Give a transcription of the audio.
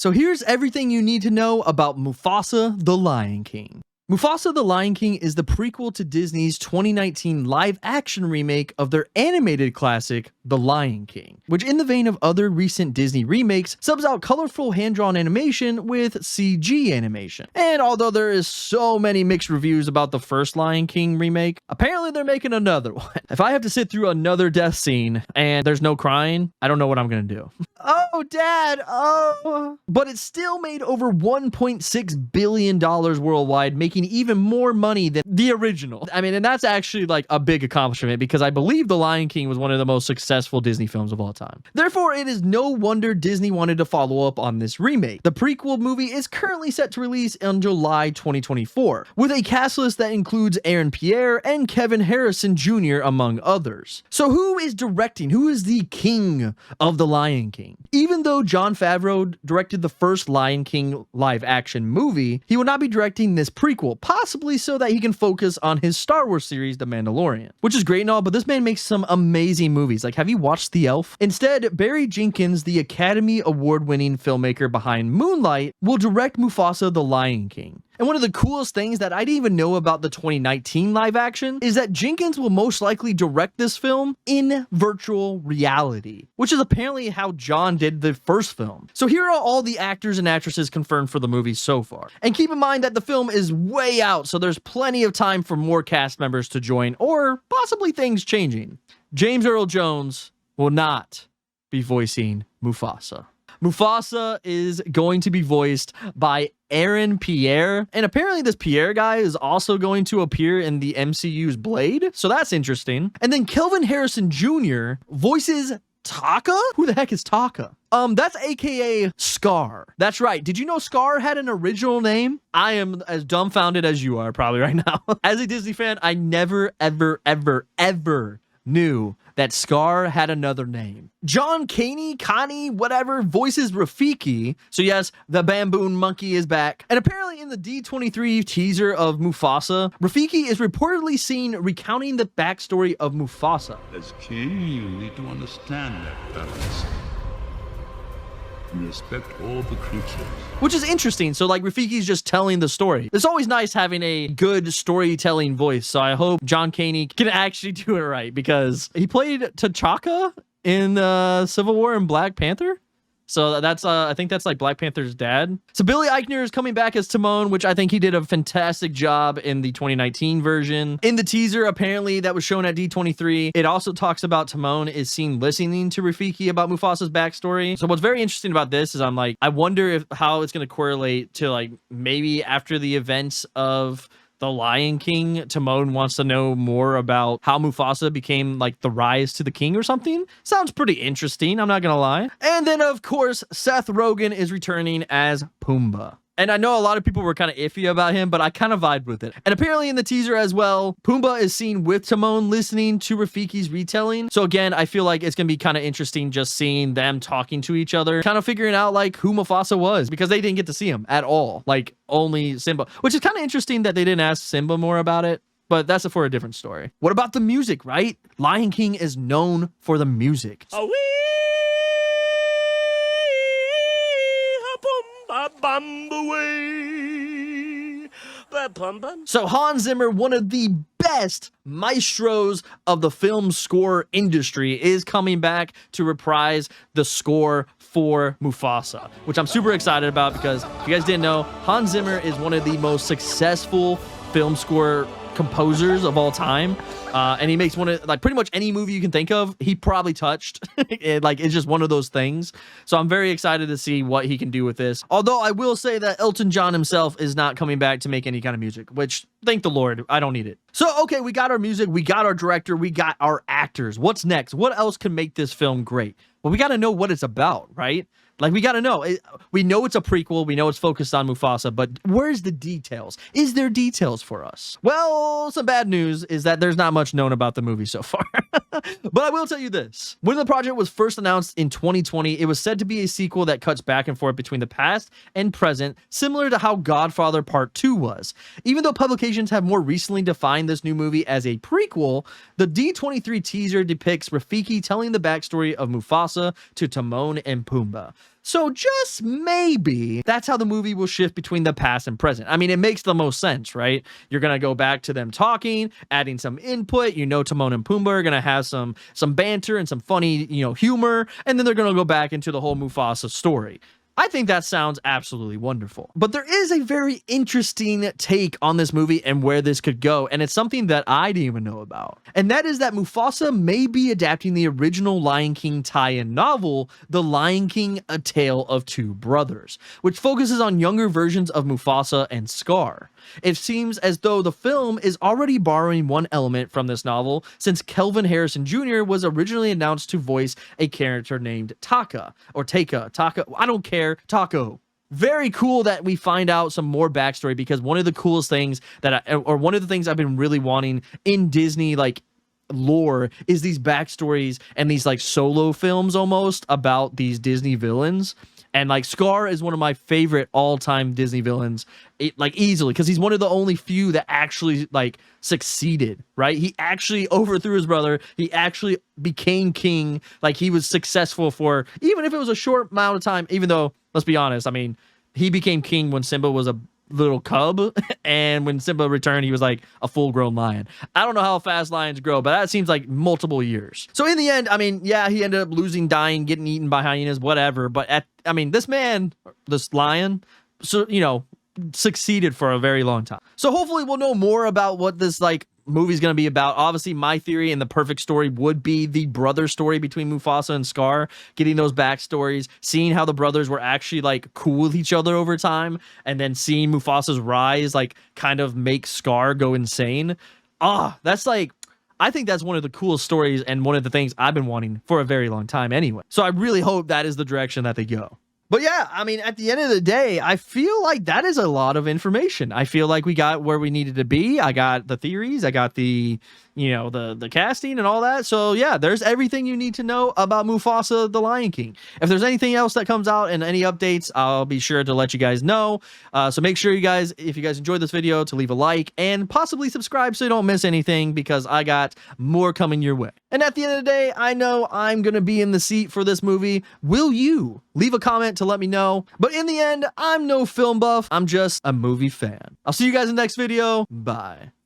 So here's everything you need to know about Mufasa the Lion King. Mufasa the Lion King is the prequel to Disney's 2019 live-action remake of their animated classic, The Lion King, which in the vein of other recent Disney remakes, subs out colorful hand-drawn animation with CG animation. And although there is so many mixed reviews about the first Lion King remake, apparently they're making another one. If I have to sit through another death scene and there's no crying, I don't know what I'm gonna do. Oh, Dad, oh. But it still made over $1.6 billion worldwide, making even more money than the original. I mean, and that's actually like a big accomplishment because I believe The Lion King was one of the most successful Disney films of all time. Therefore, it is no wonder Disney wanted to follow up on this remake. The prequel movie is currently set to release in July 2024, with a cast list that includes Aaron Pierre and Kevin Harrison Jr. among others. So who is directing? Who is the king of The Lion King? Even though Jon Favreau directed the first Lion King live-action movie, he will not be directing this prequel, possibly so that he can focus on his Star Wars series, The Mandalorian. Which is great and all, but this man makes some amazing movies. Like, have you watched The Elf? Instead, Barry Jenkins, the Academy Award-winning filmmaker behind Moonlight, will direct Mufasa the Lion King. And one of the coolest things that I didn't even know about the 2019 live action is that Jenkins will most likely direct this film in virtual reality, which is apparently how John did the first film. So here are all the actors and actresses confirmed for the movie so far. And keep in mind that the film is way out, so there's plenty of time for more cast members to join or possibly things changing. James Earl Jones will not be voicing Mufasa. Mufasa is going to be voiced by Aaron Pierre, and apparently this Pierre guy is also going to appear in the MCU's Blade, so that's interesting. And then Kelvin Harrison Jr. voices Taka? Who the heck is Taka? That's aka Scar. That's right. Did you know Scar had an original name? I am as dumbfounded as you are probably right now. As a Disney fan, I never, ever knew that Scar had another name. John Connie, whatever, voices Rafiki. So yes, the baboon monkey is back. And apparently in the D23 teaser of Mufasa, Rafiki is reportedly seen recounting the backstory of Mufasa. As king, you need to understand that balance. And respect all the creatures. Which is interesting. So like Rafiki's just telling the story. It's always nice having a good storytelling voice. So I hope John Connie can actually do it right because he played T'Chaka in Civil War and Black Panther. So that's, I think that's like Black Panther's dad. So Billy Eichner is coming back as Timon, which I think he did a fantastic job in the 2019 version. In the teaser, apparently, that was shown at D23, it also talks about Timon is seen listening to Rafiki about Mufasa's backstory. So what's very interesting about this is I'm like, I wonder how it's going to correlate to like maybe after the events of The Lion King, Timon wants to know more about how Mufasa became like the rise to the king or something. Sounds pretty interesting, I'm not gonna lie. And then of course, Seth Rogen is returning as Pumbaa. And I know a lot of people were kind of iffy about him, but I kind of vibed with it. And apparently in the teaser as well, Pumbaa is seen with Timon listening to Rafiki's retelling. So again, I feel like it's going to be kind of interesting just seeing them talking to each other, kind of figuring out like who Mufasa was because they didn't get to see him at all. Like only Simba, which is kind of interesting that they didn't ask Simba more about it. But that's for a different story. What about the music, right? Lion King is known for the music. So Hans Zimmer, one of the best maestros of the film score industry, is coming back to reprise the score for Mufasa, which I'm super excited about because if you guys didn't know, Hans Zimmer is one of the most successful film score composers of all time, and he makes one of like pretty much any movie you can think of he probably touched. Like it's just one of those things, so I'm very excited to see what he can do with this. Although I will say that Elton John himself is not coming back to make any kind of music, which thank the Lord, I don't need it. So okay, we got our music, we got our director, we got our actors. What's next? What else can make this film great? Well, we got to know what it's about, right? Like, we got to know. We know it's a prequel. We know it's focused on Mufasa, but where's the details? Is there details for us? Well, some bad news is that there's not much known about the movie so far. But I will tell you this. When the project was first announced in 2020, it was said to be a sequel that cuts back and forth between the past and present, similar to how Godfather Part 2 was. Even though publications have more recently defined this new movie as a prequel, the D23 teaser depicts Rafiki telling the backstory of Mufasa Mufasa to Timon and Pumbaa. So just maybe that's how the movie will shift between the past and present. I mean, it makes the most sense, right? You're gonna go back to them talking, adding some input. You know, Timon and Pumbaa are gonna have some banter and some funny, humor, and then they're gonna go back into the whole Mufasa story. I think that sounds absolutely wonderful. But there is a very interesting take on this movie and where this could go, and it's something that I didn't even know about. And that is that Mufasa may be adapting the original Lion King tie-in novel, The Lion King: A Tale of Two Brothers, which focuses on younger versions of Mufasa and Scar. It seems as though the film is already borrowing one element from this novel, since Kelvin Harrison Jr. was originally announced to voice a character named Taka, I don't care, Taco. Very cool that we find out some more backstory, because one of the coolest things one of the things I've been really wanting in Disney, like, lore, is these backstories and these like solo films almost about these Disney villains. And like Scar is one of my favorite all-time Disney villains, like easily, because he's one of the only few that actually like succeeded, right? He actually overthrew his brother. He actually became king. Like, he was successful for, even if it was a short amount of time, even though, let's be honest, I mean, he became king when Simba was a little cub, and when Simba returned, he was like a full-grown lion. I don't know how fast lions grow, but that seems like multiple years. So in the end, I mean, yeah, he ended up losing, dying, getting eaten by hyenas, whatever. But this lion, so succeeded for a very long time. So hopefully we'll know more about what this like movie's gonna be about. Obviously, my theory and the perfect story would be the brother story between Mufasa and Scar, getting those backstories, seeing how the brothers were actually like cool with each other over time, and then seeing Mufasa's rise like kind of make Scar go insane. That's like, I think that's one of the coolest stories and one of the things I've been wanting for a very long time anyway. So I really hope that is the direction that they go. But yeah, I mean, at the end of the day, I feel like that is a lot of information. I feel like we got where we needed to be. I got the theories. I got the casting and all that. So yeah, there's everything you need to know about Mufasa the Lion King. If there's anything else that comes out and any updates, I'll be sure to let you guys know. So make sure if you guys enjoyed this video, to leave a like and possibly subscribe so you don't miss anything, because I got more coming your way. And at the end of the day, I know I'm going to be in the seat for this movie. Will you? Leave a comment to let me know. But in the end, I'm no film buff. I'm just a movie fan. I'll see you guys in the next video. Bye.